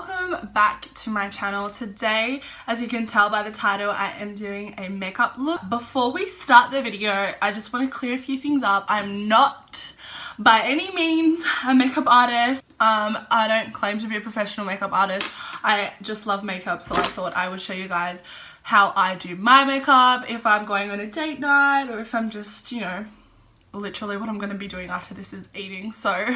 welcome back to my channel. Today, as you can tell by the title, I am doing a makeup look. Before we start the video, I just want to clear a few things up. I'm not by any means a makeup artist. I don't claim to be a professional makeup artist. I just love makeup, so I thought I would show you guys how I do my makeup if I'm going on a date night or if I'm just, you know, literally what I'm going to be doing after this is eating. So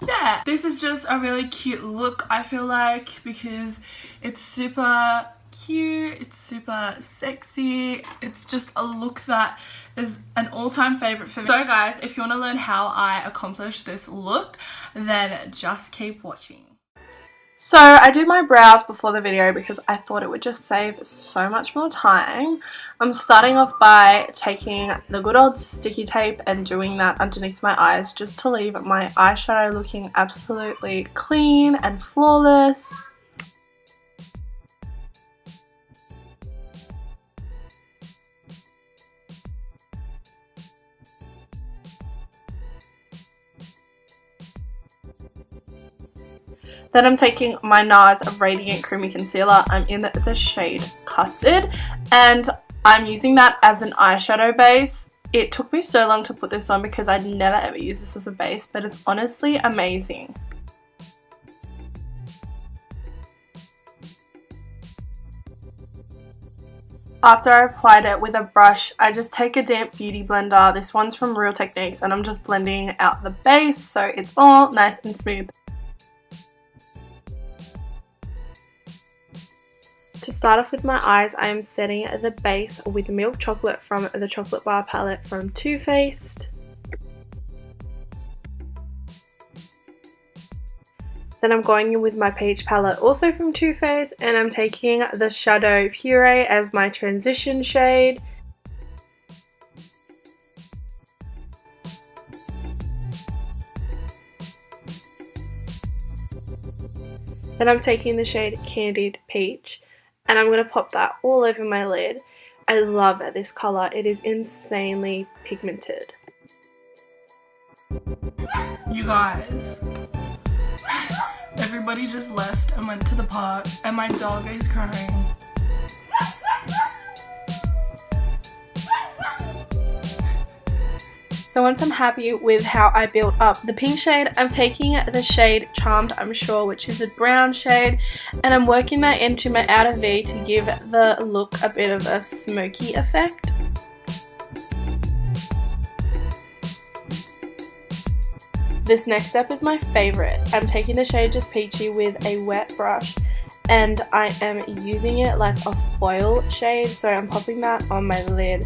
yeah, this is just a really cute look, I feel like, because it's super cute, it's super sexy. It's just a look that is an all-time favorite for me. So guys, if you want to learn how I accomplish this look, then just keep watching. So I did my brows before the video because I thought it would just save so much more time. I'm starting off by taking the good old sticky tape and doing that underneath my eyes just to leave my eyeshadow looking absolutely clean and flawless. Then I'm taking my NARS Radiant Creamy Concealer. I'm in the shade Custard, and I'm using that as an eyeshadow base. It took me so long to put this on because I'd never ever used this as a base, but it's honestly amazing. After I applied it with a brush, I just take a damp beauty blender. This one's from Real Techniques, and I'm just blending out the base so it's all nice and smooth. To start off with my eyes, I am setting the base with Milk Chocolate from the Chocolate Bar palette from Too Faced. Then I'm going in with my Peach palette, also from Too Faced, and I'm taking the Shadow Puree as my transition shade. Then I'm taking the shade Candied Peach, and I'm going to pop that all over my lid. I love this colour. It is insanely pigmented. You guys, everybody just left and went to the park, and my dog is crying. So once I'm happy with how I built up the pink shade, I'm taking the shade Charmed I'm Sure, which is a brown shade, and I'm working that into my outer V to give the look a bit of a smoky effect. This next step is my favourite. I'm taking the shade Just Peachy with a wet brush, and I am using it like a foil shade, so I'm popping that on my lid.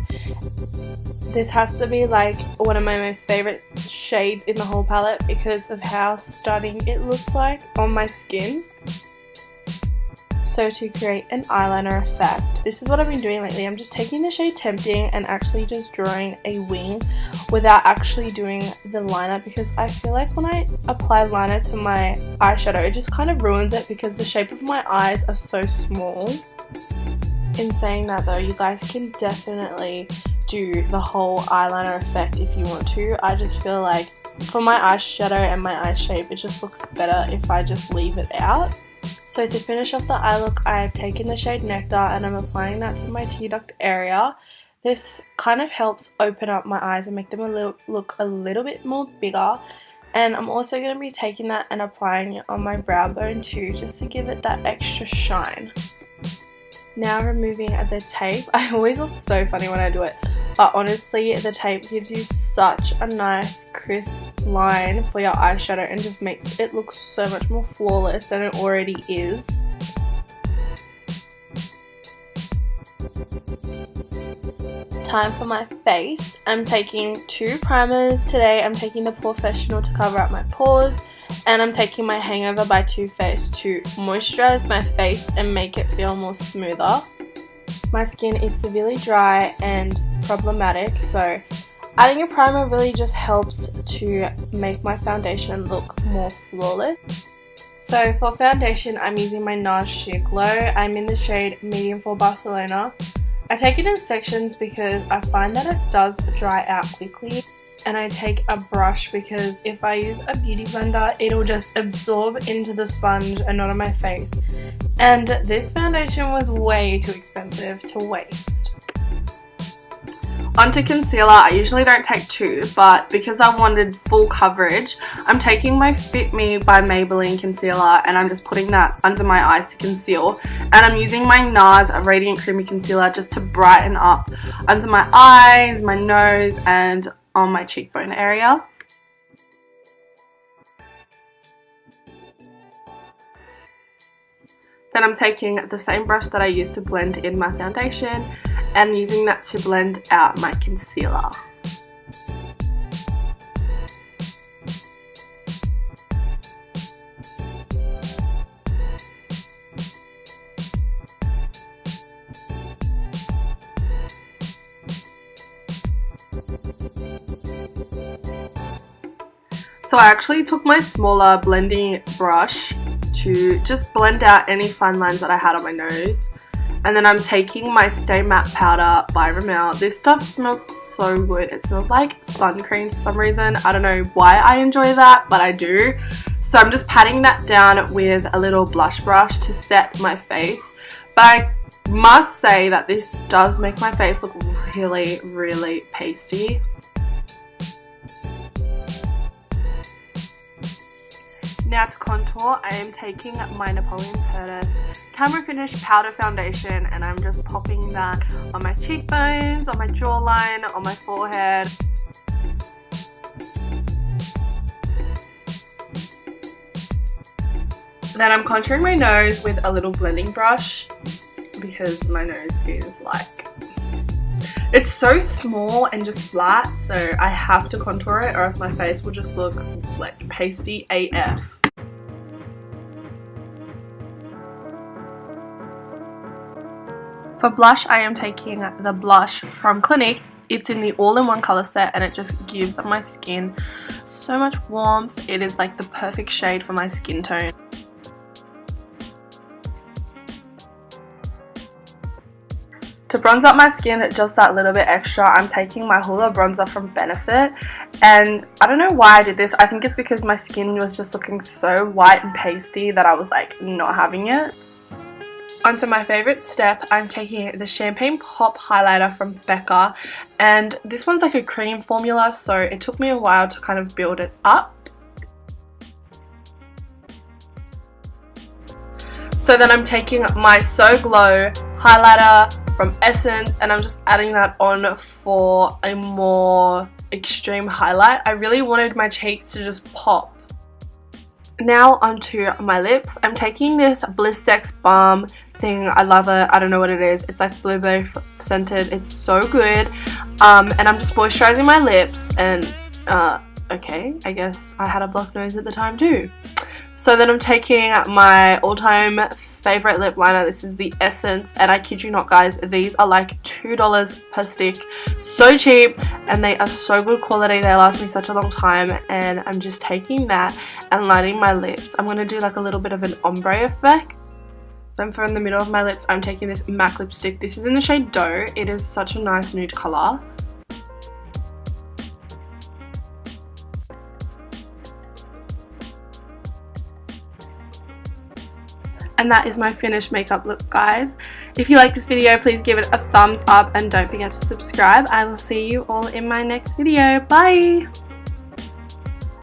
This has to be like one of my most favourite shades in the whole palette because of how stunning it looks like on my skin. So to create an eyeliner effect, this is what I've been doing lately. I'm just taking the shade Tempting and actually just drawing a wing without actually doing the liner, because I feel like when I apply liner to my eyeshadow, it just kind of ruins it because the shape of my eyes are so small. In saying that though, you guys can definitely do the whole eyeliner effect if you want to. I just feel like for my eyeshadow and my eye shape, it just looks better if I just leave it out. So to finish off the eye look, I've taken the shade Nectar and I'm applying that to my tear duct area. This kind of helps open up my eyes and make them look a little bit more bigger. And I'm also going to be taking that and applying it on my brow bone too, just to give it that extra shine. Now removing the tape. I always look so funny when I do it, but honestly the tape gives you such a nice crisp line for your eyeshadow and just makes it look so much more flawless than it already is. Time for my face. I'm taking two primers today. I'm taking the Professional to cover up my pores, and I'm taking my Hangover by Too Faced to moisturize my face and make it feel more smoother. My skin is severely dry and problematic, so adding a primer really just helps to make my foundation look more flawless. So for foundation, I'm using my NARS Sheer Glow. I'm in the shade Medium for Barcelona. I take it in sections because I find that it does dry out quickly. and I take a brush because if I use a beauty blender, it'll just absorb into the sponge and not on my face. And this foundation was way too expensive to waste. Onto concealer. I usually don't take two, but because I wanted full coverage, I'm taking my Fit Me by Maybelline concealer and I'm just putting that under my eyes to conceal. And I'm using my NARS Radiant Creamy Concealer just to brighten up under my eyes, my nose, and on my cheekbone area. Then I'm taking the same brush that I used to blend in my foundation and using that to blend out my concealer. So I actually took my smaller blending brush to just blend out any fine lines that I had on my nose. And then I'm taking my Stay Matte Powder by Rimmel. This stuff smells so good. It smells like sun cream for some reason. I don't know why I enjoy that, but I do. So I'm just patting that down with a little blush brush to set my face. But I must say that this does make my face look really, really pasty. Now to contour, I am taking my Napoleon Curtis Camera Finish Powder Foundation and I'm just popping that on my cheekbones, on my jawline, on my forehead. Then I'm contouring my nose with a little blending brush because my nose is like, it's so small and just flat, so I have to contour it or else my face will just look like pasty AF. For blush, I am taking the blush from Clinique. It's in the all-in-one color set and it just gives my skin so much warmth. It is like the perfect shade for my skin tone. To bronze up my skin just that little bit extra, I'm taking my Hoola bronzer from Benefit. And I don't know why I did this. I think it's because my skin was just looking so white and pasty that I was like not having it. Onto my favorite step, I'm taking the Champagne Pop Highlighter from Becca, and this one's like a cream formula, so it took me a while to kind of build it up. So then I'm taking my So Glow highlighter from Essence and I'm just adding that on for a more extreme highlight. I really wanted my cheeks to just pop. Now onto my lips. I'm taking this Blistex Balm thing. I love it. I don't know what it is. It's like blueberry scented. It's so good. And I'm just moisturizing my lips and okay, I guess I had a blocked nose at the time too. So then I'm taking my all-time favorite lip liner. This is the Essence, and I kid you not guys, these are like $2 per stick. So cheap and they are so good quality. They last me such a long time, and I'm just taking that and lining my lips. I'm going to do like a little bit of an ombre effect. Then for in the middle of my lips, I'm taking this MAC lipstick. This is in the shade Dough. It is such a nice nude color. And that is my finished makeup look, guys. If you like this video, please give it a thumbs up and don't forget to subscribe. I will see you all in my next video. Bye!